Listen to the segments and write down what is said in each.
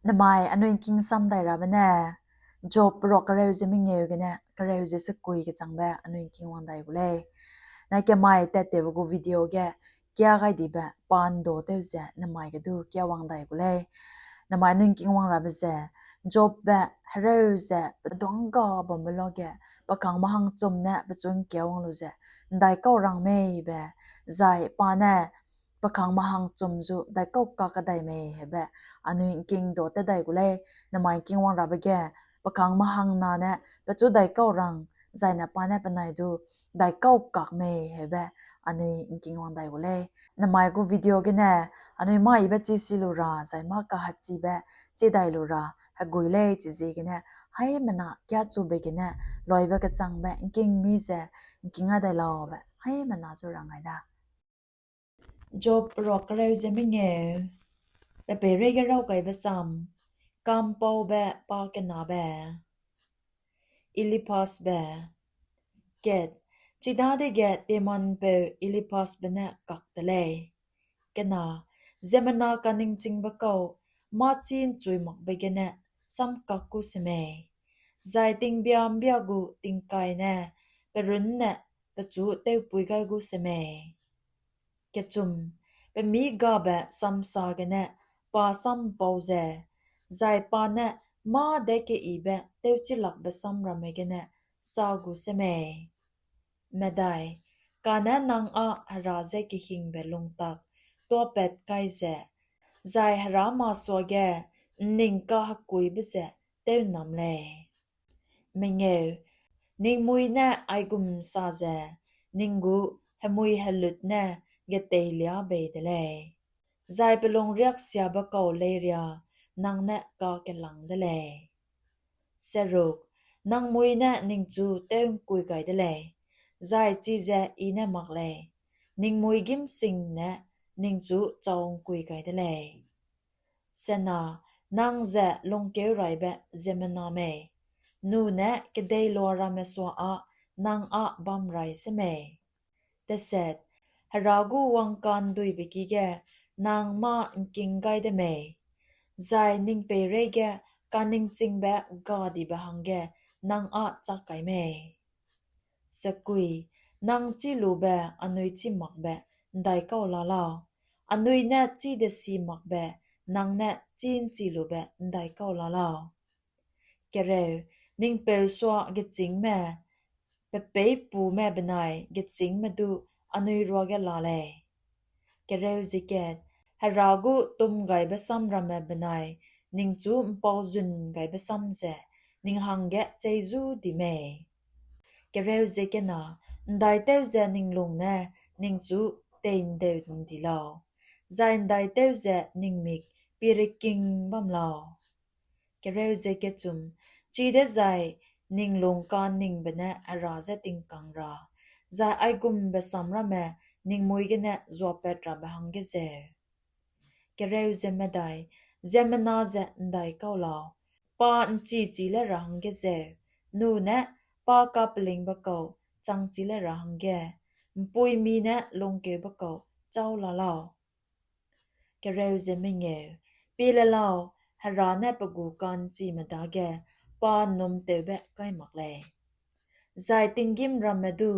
na mai anoi king sam dai ra bane job ro ka re je mi nge ge ne ka re je se kui ge chang ba anoi king wang dai gule na ke mai te te go video ge kya ga di ba pan do te je na mai ge du kya wang dai gule na mai anoi king wang ra ba je job ba re je dong ga ba mo lo ge ba kang ma hang chom na ba chung kya wang lu je dai ko rang me ba zai pa na pakang mahang chumju dai ko ka dai me hebe anu king do te dai gule na mai king wang ra bage pakang mahang na ne ta chu dai ko rang zai na pa na pa nai du dai ko ka me hebe anu king wang dai gule na mai go video ge ne anu mai ba chi si lu ra zai ma ka ha chi ba chi dai lu ra ha guile chi ji ge ne hai mana kya chu be ge ne loi ba ka chang ba king mi se king a dai lao ba hai mana chu rang ai da job rock rau zemi nge la pe re ga rau kai ba sam kam pau ba pa ke na ba ili pas ba get chi da de get te man pe ili pas ba na kak ta le ke na zemana kaning ching ba ko ma chin chui mak ba ge na sam kak ku se me zai ting biam bia gu ting kai na pe run na pe chu te pui kai gu se me ke chum pe mi ga ba sam sa ge na pa sam pau ze zai pa na ma de ke i ba te chi lak ba sam ra me ge na sa gu se me medai ka na nang a hara ze ki hing be lung tak to pet kai ze zai hara ma so ge ning ka ha kui be ze te nam le me nge ning mui na ai gum sa ze ning gu ha mui ha lut na ge te lia be de le zai pe long riak sia ba ko le ria nang na ka ke lang de le seruk nang mui na ning chu te kui kai de le zai chi ze i na mak le ning mui gim sing na ning chu chong kui kai de le sena nang ze long ke rai ba zemena me nu na ke dei lo ra me so a nang a bam rai se me te set haragu wang kan dui be ki ge nang ma king gai de me zai ning pe re ge kan ning ching ba ga di ba hang ge nang a cha kai me sakui nang chi lu ba anui chi mak ba dai ka la la anui na chi de si mak ba nang na chin chi lu ba dai ka la la kere ning pe so ge ching me pe pu me benai ge ching me du anui ro ge la le kere ziket haragu tum gai ba sam ra me benai ning chu mpau jun gai ba sam ze ning hang ge cheizu di me kereu zekena ndai teu ze ning lung na ning chu tein deu di lao zain dai teu ze ning mik piriking bam lao kereu zekechum chi de zai ning lung kan ning bena ara ze ting kang ra za ai gum be samra me ning moi ge na zo petra ba hang ge ze kereu ze medai zemena ze ndai kau lao pa chi chi le ra hang ge ze nu na pa ka pling ba ko chang chi le ra hang ge mpui mi na long ke ba ko chau la lao ke reu ze mi nge pi la lao hara na pa gu kan chi ma da ge pa nom te be kai mak le zai tingim ram ma du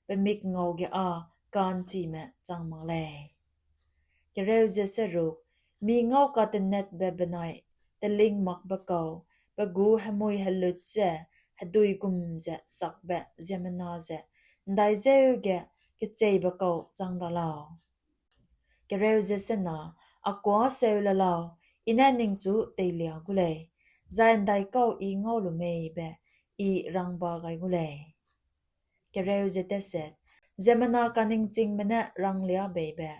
pe mik ngau ge a kan chi ma chang mak le ke reu ze se ru mi ngau ka te net be benai te ling mak ba ko pa gu ha moi ha lut ze hadui gum ze sak be zemana ze ndai zeu ge ke chei ba ko chang ra lao ke reu ze se na akwa seu la lao ina ning chu te lia gu le zai ndai ko i ngau lu me be i rang ba gai gu le ke reu ze te set zemana kaning ching mena rang lia be be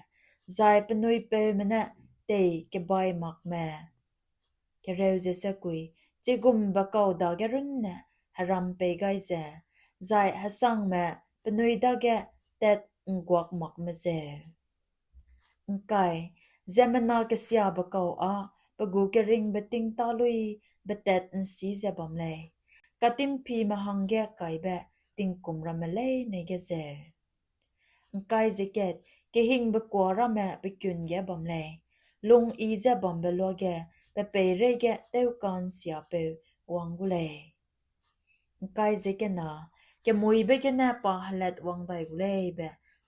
zai panui pe mena te ke bai mak me ke reu ze se kui chi gum ba ko da ge run na haram pe gai ze zai hasang me panui da ge tet ngwak mak me ze kai zemana ke sia ba ko a pagu ke ring beting ta lui betet nsi ze bam le katim phi ma hangge kai be ting kum ram le ne ge ze kai ziket ke hing ba kwa ra me be kyun ge bam le lung i ze bam be lo ge ไปเร่แกเต้ากันเสียเปวังกุเลยกายเจกันนะแกมวยเบกันนะปะฮัลเลตวังได้กุเลยเบ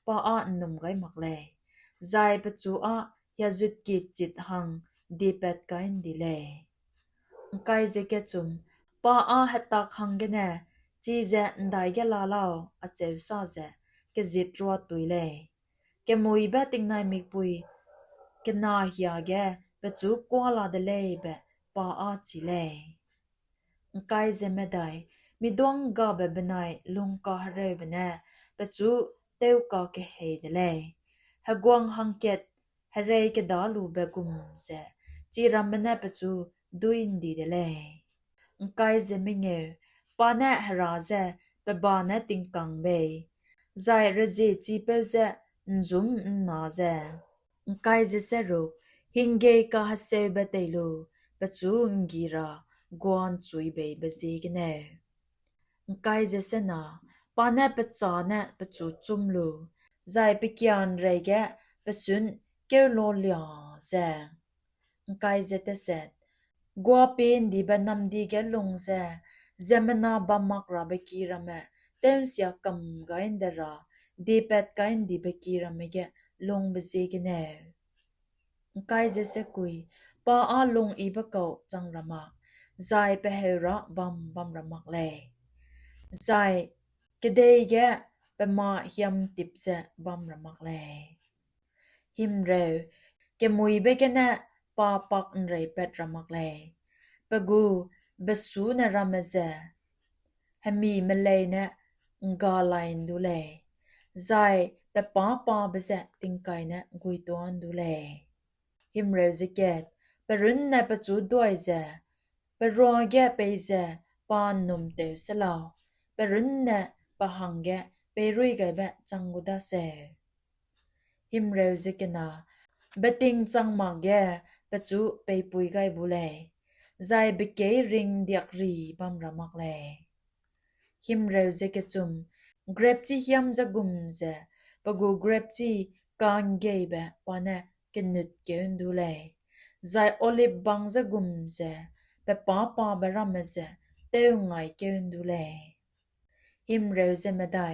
ปะอ่ะนุ่มไกมักเลยใจปัจจุอ่ะยาจุดกิจจิตหังดีเป็ดกันดีเลยกายเจกันจุมปะอ่ะเหตักหังกันนะจีเจได้แกลาลาวอาเจ้าซาเจแกจิตรัวตุยเลยแกมวยเบติงนายมิกปุยแกนาเฮียแกปัจจุกว่าลาเดเลยเบปะอ่ะจีเลยกายเจไม่ได้มีดวงกาเบบนายลุงกาฮเรบเนะปัจจุเต้วกาเกเฮเดเลยฮกวงฮังเกตฮเรย์กดาลูเบกุมเซจีรามเนะปัจจุดูอินดีเดเลยกายเจมิเงปานะฮราเซเปบานะติงกังเบใจระเจจีเปเซนซุมนาเซกายเจเซรุฮิงเกกาฮัเซเบเตลูปัจจุงกีรากวนจุยเบเบซีกเนกายเจเซนาปานะปัจจานะปัจจุจุมลูใจไปเกียนเรแกปัจจุนเกลโลเลียเซกายเจเตเซกัวเป็นดีบันนำดีแกลงเซเจมนาบามักราเบกีรามะเต็มเสียกำกันเดราดีเป็ดกันดีเบกีรามะแกลงเบซีกเนกายเจเซกุยปาอาลงอีบะเกาจังรามาใจไปเฮระบัมรามักเลยใจกเดยแกไปมาเฮียมติบเซบัมรามักเลยหิมเรวแกมุยเบกเนะปาปักนไรเป็ดรามักเลยปะกูเบสูนรามเซฮมีมเลยเนะงาลายดูเลยใจไปปาเบเซติงไกนะกุยตัวดูเลยหิมเรวจะเกตไปรุนเนะปะจูด้วยเซไปรอแกไปเซปานนุ่มเตวสลาวไปรุนเนะปะหังแกไปรุยไกแบบจังกุดาเซหิมเรวจะกันนะเบติงจังมักแกปะจูไปปุยไกบุเลยใจเบเกยริงเดียกรีบัมรามักเลยหิมเรวจะกจุมเกรบจีเฮียมจะกุมเซปะกูเกรบจีกันเกยแบบปานะกันนุดเกนดูเลยใจโอลิบบังจะกุมเซไปปาเบรามเซเต้งไงเกนดูเลยหิมเรวจะไม่ได้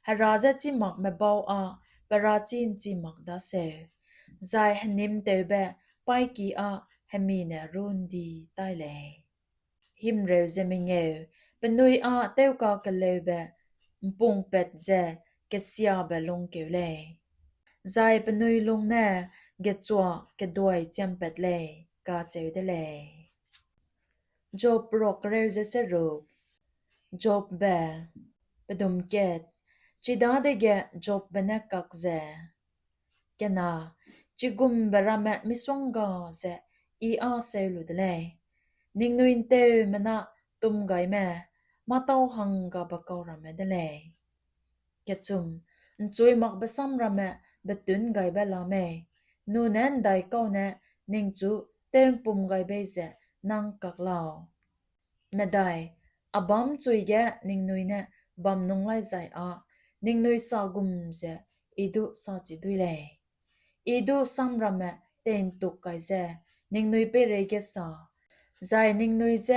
ฮาราจะจีมักไม่เบาอาปราจีนจีมักดาเซใจฮันนิมเตเบไปกีอาฮมีเนรุนดีใต้เลยหิมเรวจะไม่เงวเป็นนุยอาเต้วกากะเลวเบมปุงเป็ดเจกะเสียเบลงเกวเลยใจเป็นนุยลงแน่เกจัวกะด้วยเจียมเป็ดเลยกาเจวเดเลยจบรอกเรวจะสรุปจบเบปดุมเกตจิดาเดเกจบเบเนกักเจแกนาจิกุมเบรามะมิสวงกาเซอีอาเซลุเดเลยนิงนุยนเตมนะตุมไกแม่มาเต้าหังกาบะกอรามะเดเลยแกจุมจุยมักเบซัมรามะเบตุนไกเบลาเมนูนันไดเก้าเนนิงจูเต็มปุ่มไกเบเซนังกักลาวไม่ได้อาบัมจุยแกนิงนุยเนบัมนงไลใจอานิงนุยสากุมเซอีดูสาจิดุยเลยอีดูซัมรามะเต็นตุกไกเซนิงนุยเปเรเกสาใจนิงนุยเซ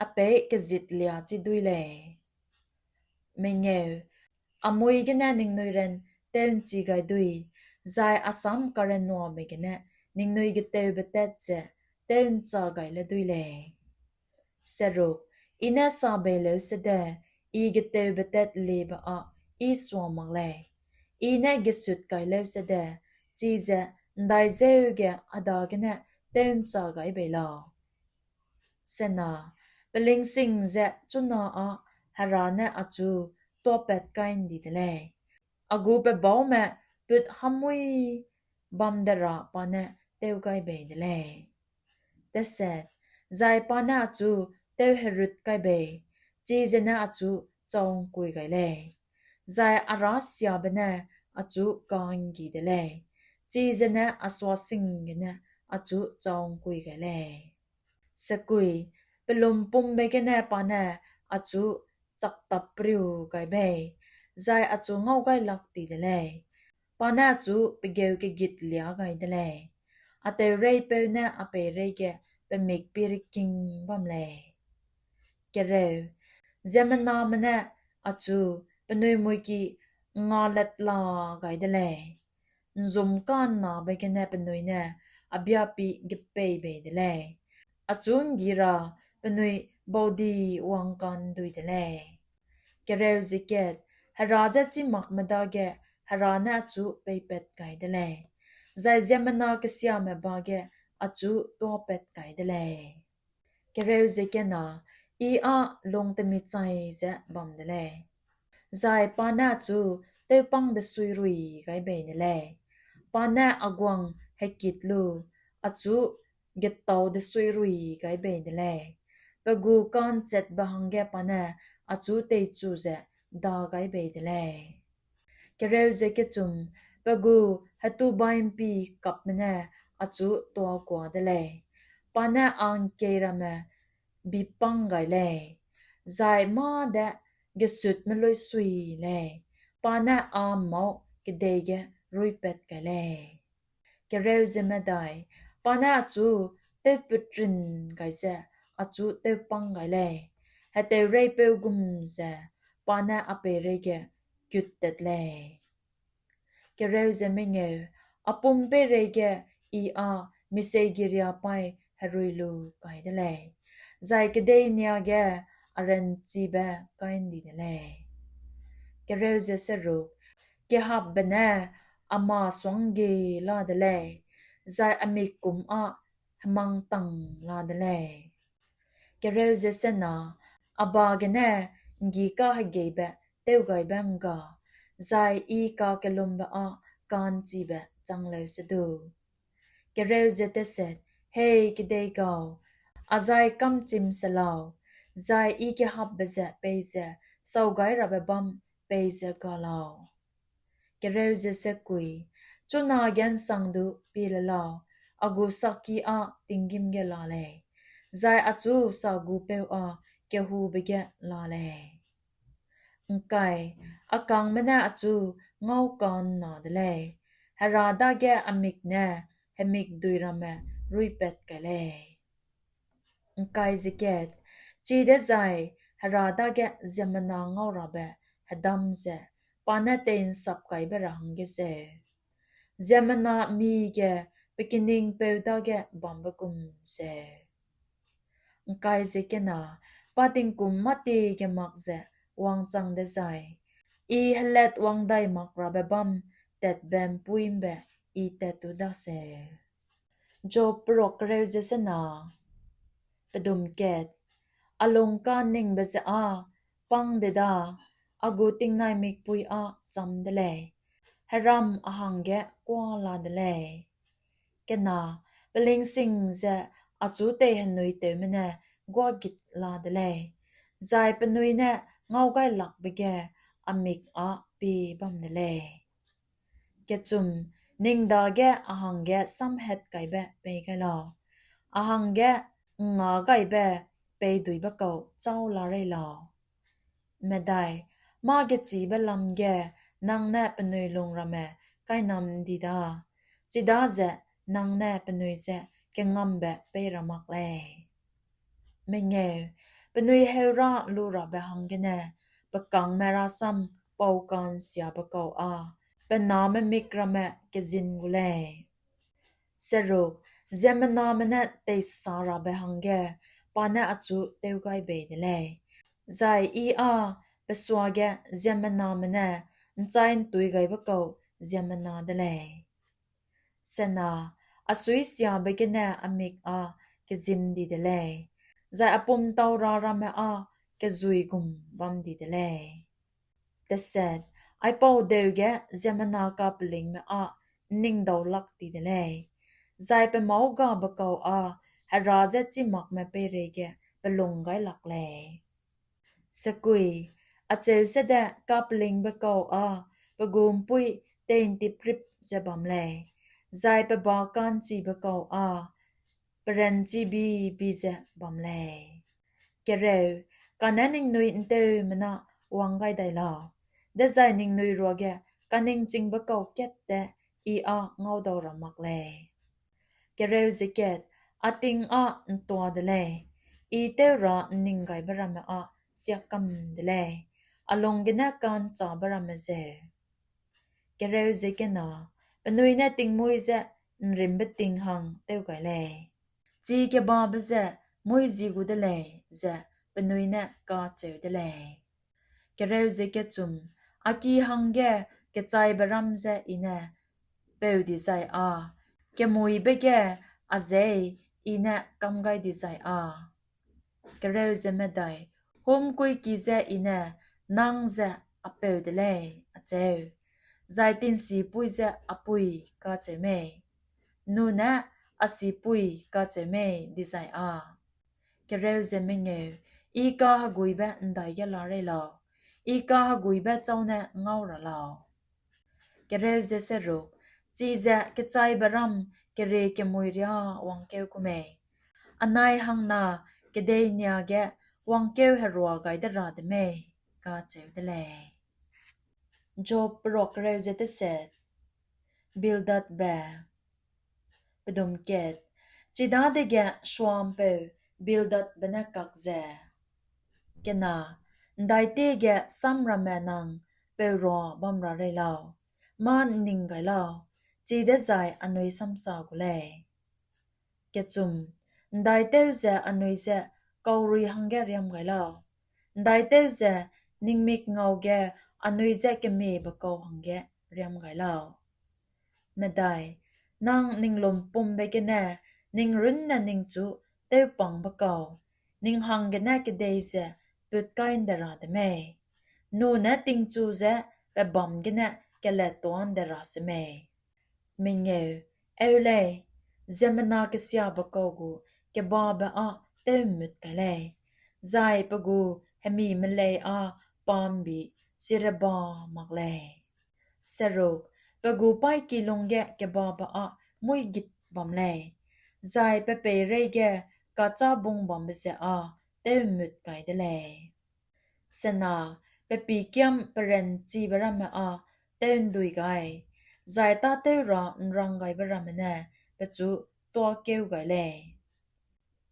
อเปกจิตเลียจิดุยเลยไม่เงวอมวยกันแน่นิงนุยเรนเต็นจีไกดุยใจอาซัมการะนัวเมกันแน่นิงนุยกเตวเบเตเจเต็นจากไกเลดุยเลยสรุปอินาซาเบลสเดอีกเตวเบเตเลบะอีสวามังเลยอีเนกสุดไกเลสเดจีเจได้เจวเกอดากันแน่เต็นจากไกเบลาเซนาเปลิงสิงเจจุนาฮารานะอจูตัวเป็ดกันดีเดเลยอากูเปบ่าวแม่ปุดหามุยบัมเดราปานะเตวไกเบเดเลยแต่เสร็จใจปานะจูเตวเฮรุดไกเบจีเจนะอจูจองกุยไกเลยใจอาราเซียเบนะอจูกันกีเดเลยจีเจนะอสวาสิงเกนะอจูจองกุยไกเลยสกุยเปลมปุ่มเบกันแน่ปานะอจูจักตับปริวไกเบใจอจูเงาไกลักตีเดเลยปานะจูไปเกวกกิดเลียไกเดเลยอเตเรยเปนะอเปเรเก เป็นมิกปีริกิงบัมเลยแกเร็วเจมันนามันเนี่ยอาจูเป็นหน่วยมวยกีงาเล็ดลาไกด์เลยซุ่มกันนาไปกันเนี่ยเป็นหน่วยเนี่ยอาบิอาปีเก็บไปไปเลยอาจูงกีราเป็นหน่วยบอดี้วังกันดูเลยแกเร็วสิเกตฮาราจะจิมักมาดาเกฮาราเนี่ยอาจูไปเป็ดไกด์เลยใจเจมันนาเกษียณมาบาเกอาจูตัวเป็ดไกด์เลยแกเร็วสิเกน่ะอีอาลงเตมิใจเจะบอมเดเลยใจปานาจูเตปังเดสุยรุยไกเบนเลยปานาอากวงให้กิดลูอาจูเกตโตเดสุยรุยไกเบนเลยปะกูกันเจ็ดบะฮังเกปานาอาจูเตจูเจะดาไกเบนเลยแกเร็วเจะเกจุมปะกูฮัตูบายมปีกับมันเนี่ยอาจูตัวกว่าเดเลยปานาอังเกรามบีปังไกเลยใจมาเดกสุดมันลอยสุยเลยปานาอามเมากเดยรุยเป็ดไกเลยแกเร็วจะไม่ได้ปานาจูเตปุตรินไกเจอาจูเตปังไกเลยให้เตเรเปกุมเจปานาอเปเรเกกุดเต็ดเลยแกเร็วจะไม่เงยอปุ่มเปเรเกอีอามิเซกิริอาไปฮารุยลูไกเดเลยใจกเดยเนียเกอารันจีเบไกน์ดีเดเลยแกเร็วจะสรุปแกหับเบเนอามาสวงเกลาเดเลยใจอเมกุมอามังตังลาเดเลยแกเร็วจะเสนาอาบากเนกีกาฮเกเบเตวไกบังกาใจอีกาเกลุมเบอาการจีเบจังเลวสดูแกเร็วจะเตเสดเฮกเดยกาอาใจกำจิมสลาวใจอีกหับเบเจเปเจสาวไกรับเบัมเปเจกาลาวแกเร็วจะเสกุยจุนาแกนสังดูปีละลาวอากูสักกีอาติงกิมเกลาเลยใจอาจูสากูเปวอาแกหูเบเกลาเลยไก่อากังไม่น่าอาจูเงากันนาเดเลยฮาราดาแกอมิกเน่เฮมิกดุยรามะรุยเป็ดกันเลยไก่จิเกตจีเดใจฮาราดาแกเจมันนาเงาราเบฮดัมเจปานาเตนสับไก่เบรังเกเซเจมันนามีแกไปกินิงเปวดาแกบัมบกุมเซไก่จิเกนาปาติงกุมมาตีแกมักเจวางจังเดใจอีเฮเลตวางได้มักราเบบัมเต็ดแบมปุยมเบอีเต็ดตุดาเซจบปรกเร็วเจสนาปดุมเกตอลงการนิ่งเบเซอาปังเดดาอากูติงนายมิกปุยอาจำเดเลยฮารัมอาหังเกะกว่าลาเดเลยแกนาเปลิงสิงเจอาจูเตหันนุยเตมเนกว่ากิดลาเดเลยใจเป็นนุยเนเงาไกหลักไปแกอามิกอาปีบัมเดเลยแกจุมนิ่งดาแกอาหังแกซัมเฮ็ดไกแบไปไกลาอาหังแกงาไกแบไปดุยบะเกาเจ้าลาเรลาไม่ได้มาเกจีเบลำแกนางแนเป็นนุยลงระแมไกนำดีดาจิดาเจนางแนเป็นนุยเจแกงำแบไประมักเลยไม่เงยเป็นนุยเฮราลูระเบหังแกเนปะกังเมราซัมเป่ากันเสียบะเกาอาเป็นน้ำมิกระแมเกจินกุเลสรุปเจมันน้ำเนเตสาระเบหังแกปานะอจูเตวไกเบเดเลยใจอีอาเปสวาแกเจมันน้ำเนใจตุยไกบะเกาเจมันนาเดเลยเสนาอสุยเสียเบกเนอมิกอาเกจิมดีเดเลยใจอปุ่มเตาราระเมอาเกจุยกุมบัมดีเดเลยแต่เสร็จไอเป่าเดวแกเจมันนากาปลิงเมอานิ่งดาวลักดีเดเลยใจเป็นเมากาบะเกาอาฮาราเจจิมักเมเปเรแกเป็นลงไกหลักเลยสกุยอาเจวเสดะกาปลิงเบเกาอาปะกุมปุยเตนติปริบจะบัมเลยใจเป็นบากันจีเบเกาอาเปรนจีบีจะบัมเลยแกเร็วการนั้นนิ่งนุยอินเตอร์มันนะวังไกได้ลาเดใจนิ่งนุยรัวแกการนิ่งจริงเบเกาเก็ตแต่อีอาเงาดาวรามักเลยแกเร็วจะเก็ต อาติงอ่ะตัวเดเลยอีเตอระนิงไกบรามอ่ะเสียกำเดเลยอลงกันกันจ่าบรามเซกเรวเซกันนะปนุยน่ะติงมวยเซนริมเบติงหังเต้าไกเลยจีเกบาบเซมวยจีกูเดเลยเซปนุยน่ะกาเจวเดเลยกเรวเซกจุมอากีหังเกกใจบรามเซอินะเปวดิไซอาแกมวยเบเกอาเซอีน่ะกำไกดิไซอากระเรวเซไม่ได้โฮมกุยกีเซอีน่ะนังเซอเปวเดเลยอาเจวใจตินสีปุยเซอปุยกาเจเมนูน่ะอาสีปุยกาเจเมดิไซอากระเรวเซไม่เงวอีกาฮกุยเบนได้ยาลาเรลาอีกาฮกุยเบเจ้าน่ะเงาระลากระเรวเซเซรุจีเซกใจบรัมกระเรกมวยเรียวังเกวกุเมอันนายหังนากระเดยเนียแกวังเกวเฮรัวไกดราดเมกาเจวเดเลจบปรกเรวเซตเซตบิลดัดเบปดมเกตจีดาเดแกชวามเปบิลดัดเบนักกักเซแกนาได้เตแกซัมราแมนังเปรัวบัมราเรลาวมันนิงไกลาวจีเดใจอันนุยซัมซากุเลแกจุมได้เตวเซอันนุยเซกอรีฮังเกเรียมไกลาวได้เตวเซนิงมิกเงาแกอันนุยเซเกมีบกอฮังเกเรียมไกลาวไม่ได้นางนิงลมปุ่มเบกแน่นิงรุนน่ะนิงจูเตวปังบกอนิงฮังเกแน่กเดยเซปุดกันเดราเดเมนูน่ะติงจูเซเปบอมเกแน่กเลตวันเดราเสเมมิงเอวเอวเลเซมนากเสียบกอกูเกบาบะอะเตวมุดกะเลใจปะกูเฮมีมเลอะปามบีสิระบามักเลสรุปปะกูไปกิลงแกเกบาบะอะมุยกิดบอมเลใจเปเปเรแกกาจาบุงบอมเบเซอะเตวมุดไกเดเลสนาเปปีเกียมเปเรนจีบรามะเต้นดุยไกใจตาเตรรังไกบรามะเนเปจูตัวเกวไกเลย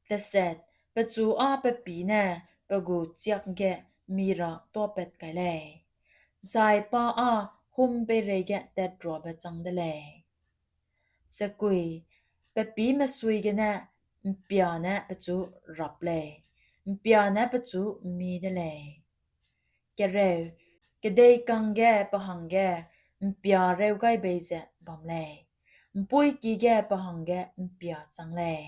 แต่เสร็จเปจูเปปีเนเปกูเจียกแกมีระตัวเป็ดไกเลยใจป้าหุมเปเรแกแต่ดรอเปจังเดเลยสกุยเปปีมาสุยกันเนมเปียเนเปจูรับเลยมเปียเนเปจูมีเดเลยแกเร็วแกได้กังแกปะหังแกมเปียเร็วไกเบเซบอมเลยมปุยกีแกปะหังแกมเปียจังเลย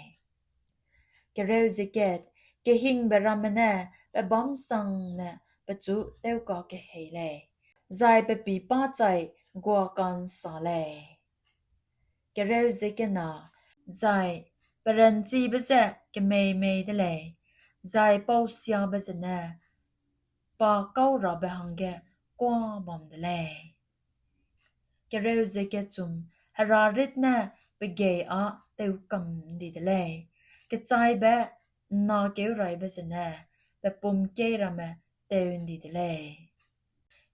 แกเร็วสิเกตแกหิงเบรามเน่เปบอมสังเน่เปจูเต้วก็แกเฮเลยใจเปปีป้าใจกัวกันสาเลยแกเร็วสิเกน่าใจเปรันจีเบเซแกไม่เดเลยใจเป้าเสียเบเซเน่ปาเก้าราเบหังแกกว่าบอมเดเลยแกเร็วสิเกจุมฮาราริตเน่เปเกยเต้วกำดีเดเลยแกใจเบนาเกวไรเบเซเน่เปปุ่มเกยราเมเต้วดีเดเลย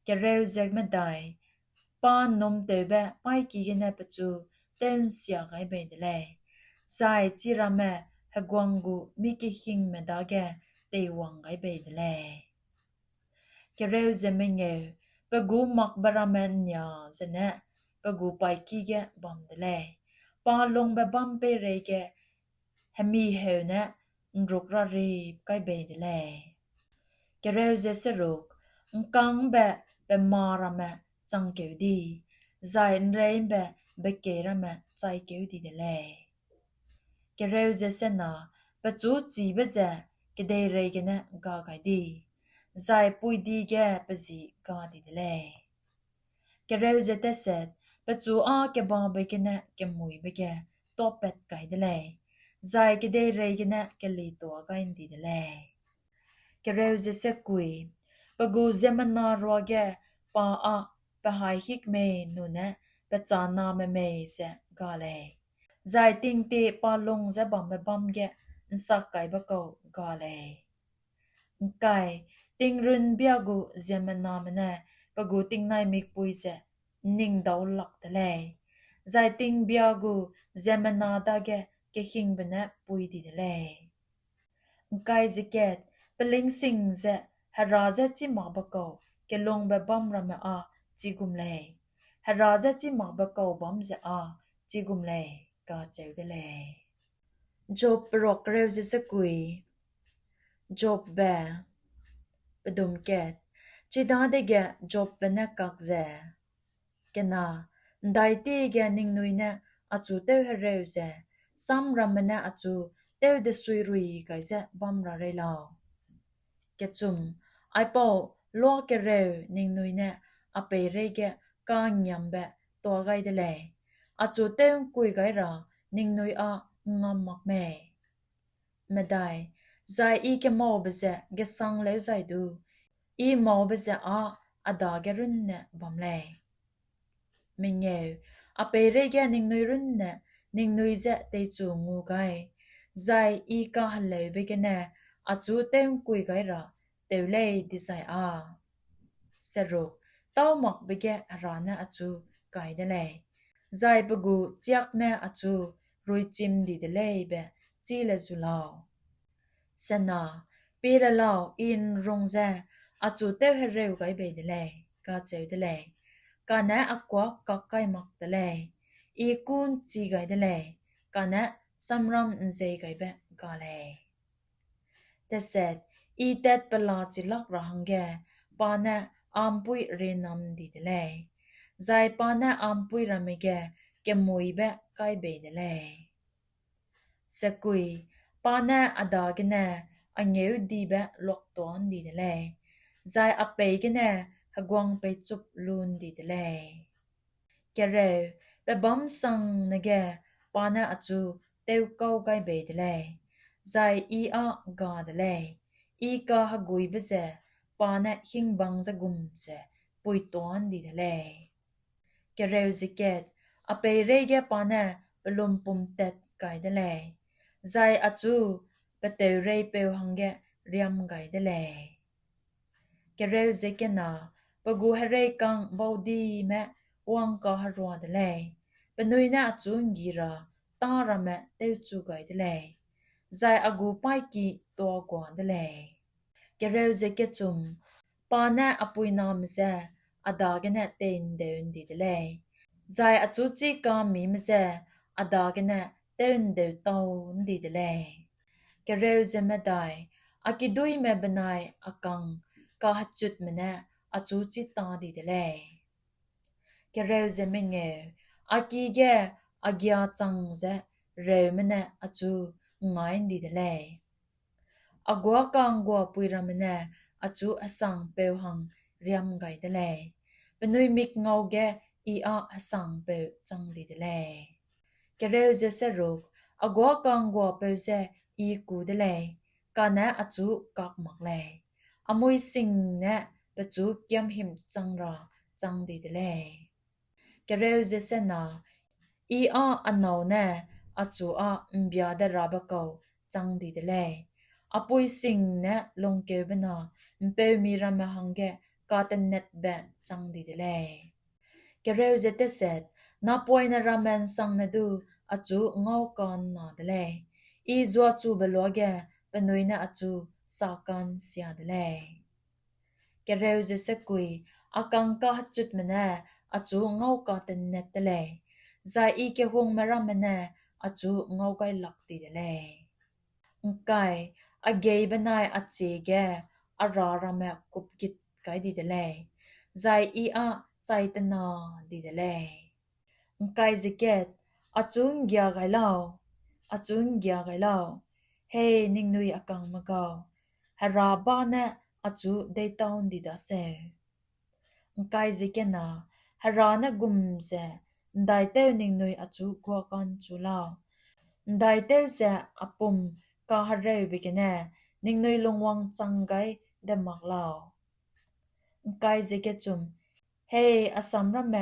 แกเร็วสิกไม่ได้ป้านนมเตวเบไปกีกันเน่ปจูเต้นเสียไกเบเดเลยใจจีราเมฮกวางกูมิกิหิงเมดาแกเตวังไกเบเดเลยแกเร็วจะไม่เงวปะกูมักบารามันยาเสนะปะกูไปกี้แกบอมเดเลยปาลงแบบบัมเปเรแกฮมีเฮวนะนรุกระรีบไกเบเดเลยแกเร็วจะสรุกกังแบบเป็นมารามาจังเกวดีใจเรียนแบบเบเกรามาใจเกวดีเดเลยแกเร็วจะเสนาปะจูจีเบจะแกได้เรกันนะกาไกดีใจปุยดีแกปะจีกาดีเดเลยแกเร็วจะเตเสดปะจูแกบาเบกันนะแกมุยเบแกตัวเป็ดไกเดเลยใจแกได้เรกันนะแกลีตัวไกดีเดเลยแกเร็วจะเสกุยปะกูเซมันนารัวแกปาปะหายฮิกเมนูนะปะจานาเมเสกาเลยใจติงเตปาลงจะบอมเบบัมแกนสักไกบะเกากาเลยไก่ติงรุนเบียกูเจมันนามเน่ปะกูติงนายมิกปุยเซนิงดาวลักเดเลยใจติงเบียกูเจมันนาดาแก แกคิงเป็นนะปุยดีเดเลยไกจิเกตเป็นลิงสิงเจฮาราเจจิมาบกอแกลงแบบบัมรามอาจิกุมเลยฮาราเจจิมาบกอบัมเจอาจิกุมเลยกาเจวเดเลยจบปรกเร็วจะสกุยจบแบบปดุมเกตจิดาเดแกจบเป็นนักกักเจแกนาได้ตีแกนิงนุยนะอาจูเตวเฮเร็วเจซัมรามนะอาจูเตวเดสุยรุยไกเจบัมราเรลาวแกจุมไอปอลัวแกเร็วนิงนุยนะอาเปเรแกกางยำแบบตัวไกเดเลยอาจูเตวกุยไกรานิงนุยอางามมักแม่ไม่ได้ใจอีแกมอเบเจแกสังเลวใจดูอีมอเบเจอาดาแกรุนเนบัมเลยมิงเงวอาเปเรแกนิงนุยรุนเนนิงนุยเจเตจูงูไกใจอีกาฮัลเลวเบแกเนอาจูเตวกุยไกราเตวเลยดิไซสรุปเต้าหมอกเบแกรานะอาจูไกเดเลยใจปกูเจียกแม่อาจูรุยจิมดีเดเลยเบจีเลจุลาวเสนาปีละลาวอินรงเจอาจูเตวเฮเร็วไกเบเดเลยกาเจวเดเลยกานะอักวะกักไกมักเดเลยอีกุนจีไกเดเลยกานะสัมรัมเจไกเบกาเลยแต่เสร็จอีเต็ดปลาจิลักระหังแกปานะอัมปุยเรนัมดีเดเลยใจปานะอัมปุยรำแกแกมวยเบไกเบเดเลยสกุยปานะอดากันนะอันเยวดีเบลอกตอนดีเดเลยใจอเปยกันนะฮกวงไปจุบลุนดีเดเลยแกเร็วเปบัมสังนะแกปานะอจูเตวเก้าไกเบเดเลยใจอีอากาเดเลยอีกาฮกุยเบเซปานะหิงบังจะกุมเซปุยตอนดีเดเลยแกเร็วสิเกตอเปยเรแกปานะเปลุมปุ่มเต็ดไกเดเลยใจอาจูเปเตวเรเปวหังแกเรียมไกเดเลยแกเร็วสิเกนาปกูเฮเรกังบอดีแม่วังกาฮรัวเดเลยเปนุยนะอาจูงกีราตาระแม่เตวจูไกเดเลยใจอากูไปกีตัวกว่าเดเลยแกเร็วสิเกจุมปานะอปุยนามเซอาดากันเนเตนเดินดีเดเลยใจอาจูจิกามีมเซอาดากันเนเต้นเดือดตอนดีเดเลยแกเร็วจะไม่ได้อากิดุยแม่บนายอากังกาหัดจุดมันเนี่ยอาจูจิตาดีเดเลยแกเร็วจะไม่เงยอากิแกอากิอาจังจะเร็วมันเนี่ยอาจูง่ายดีเดเลยอากัวกังกัวปุยรามันเนี่ยอาจูอาสังเปวหังเรียมไกเดเลยเป็นนุยมิกเงาแกอีอาสังเปวจังดีเดเลยแกเร็วจะสรุปอากัวกังกัวเปวเซอีกูเดเลยกานะอาจูกักมักเลยอมวยสิงเนี่ยเปจูเกียมหิมจังราจังดีเดเลยแกเร็วจะเสนาอีอันนาวเนี่ยอาจูมเบียดราบเกาจังดีเดเลยอปุยสิงเนี่ยลงเก็บนาเปวมีรำหังแกกาเตนเน็ตแบจังดีเดเลยแกเร็วจะเตเสร็จนับปวยนรำมันสังนดูอาจูเงากันนาเดเลยอีจัวจูเบลวแกเป็นนุยนะอาจูสากันเสียเดเลยแกเร็วจะสกุยอากังกาจุดมันเนอาจูเงากาเตนเน็ตเดเลยใจอีแกหงมารำมันเนอาจูเงาไกลักตีเดเลยไกอาเกยบันายอาเจแกอารารามะกุบกิดไกดีเดเลยใจอีใจตนาดีเดเลยไกจิเกตอาจูงเกียไกลาวอาจูงเกียไกลาวเฮนิงนุยอากังมะกาวฮาราบานะอาจูเดตอนดีดาเซไกจิเกนาฮารานะกุมเซได้เตวนิงนุยอาจูกัวกันจูลาวได้เตวเซอปุมกาฮาเรวบิกเนนิงนุยลงวังจังไกเดมักลาวไกจิเกจุมเฮอาสัมระแม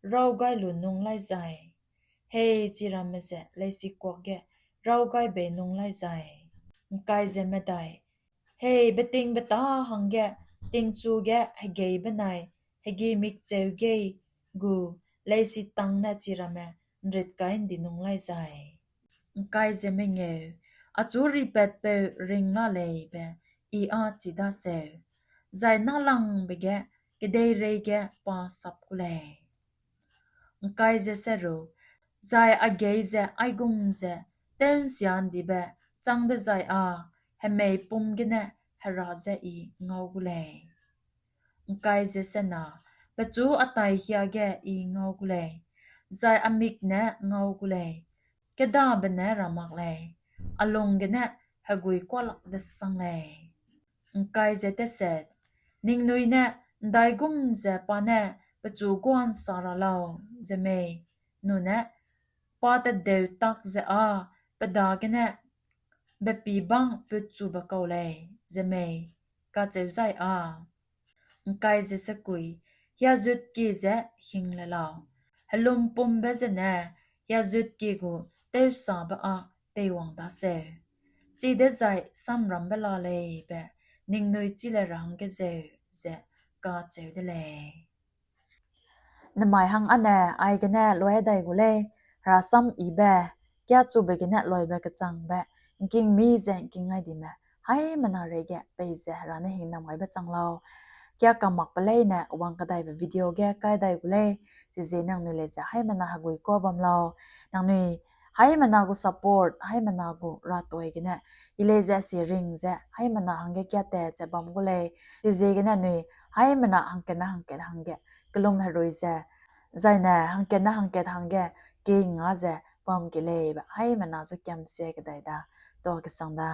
เราไกลุนงไลใจเฮจิรามเซเลสิกวกเกเราไกเบนงไลใจไกเจไม่ได้เฮเบติงเบตาหังเกติงจูเกเฮเกยเบนายเฮเกมิกเจวเกกูเลสิตังนาจิรามเริดไกนดินงไลใจ ไกเจไม่เงยอาจูรีเป็ดเปริงละเลยเปอีอาจิดาเซใจน่าลังเบแกกเดเรแกปาสับกุเลยไกเจเซโรใจอาเกเจไอกุมเจเต้นเสียนดีเบจังเดใจอาเฮไม่ปุ่มกันเนฮราเจอีเงากุเลยไกเจเซนาเปจูอัตายเฮียแกอีเงากุเลยใจอามิกเนเงากุเลยกะดาเบเนรามักเลยอลงกันเนฮกุยกวลักเดสังเลยไกเจเตเซดนิ่งนุยเนได้กุมเจปาเนปจูกวนสาระลาวเจเมนูเนปาตเดวตักเจอาปดากันเนเบปีบังปจูบะเกาเลยเจเมกาเจวไซอาไกเจสกุยยาจุดกีเจหิงละลาวฮลุมปุมเบเจเนยาจุดกีกูเตวสาบะอาเตวังดาเซจีเดใจซัมรัมเบลาเลยเบนิ่งนุยจิเลรังเกเจเจกาเจวเดเลยนมายหังอันเนไอกันเนลอยได้กูเลยราซัมอีเบแกจูเบกันเนลอยเบกจังเบกิงมีเจกิงไงดีแมให้มันอะไรแกไปเจราเนหินนำไงเบจังเราแกกำมักไปเลยเนวังก็ได้แบบวิดีโอแกใกล้ได้กูเลยจีเจนังนี่เลยจะให้มันหากุยก็บำเรานังนี่ให้มันนากู support ให้มันนากูรัดตัวกันเนอีเลยจะเสียริงเจให้มันนาหังแกแกแต่จะบำกูเลยจีเจกันเนนี่ให้มันนาหังแกนะหังแกหังแกกลุ่มฮารุยเจใจน่ะหังแกนะหังแกหังแกเก่งอ่ะเจปอมกิเลยแบบให้มันนาสุกยำเสียก็ได้ดาตัวก็สังดา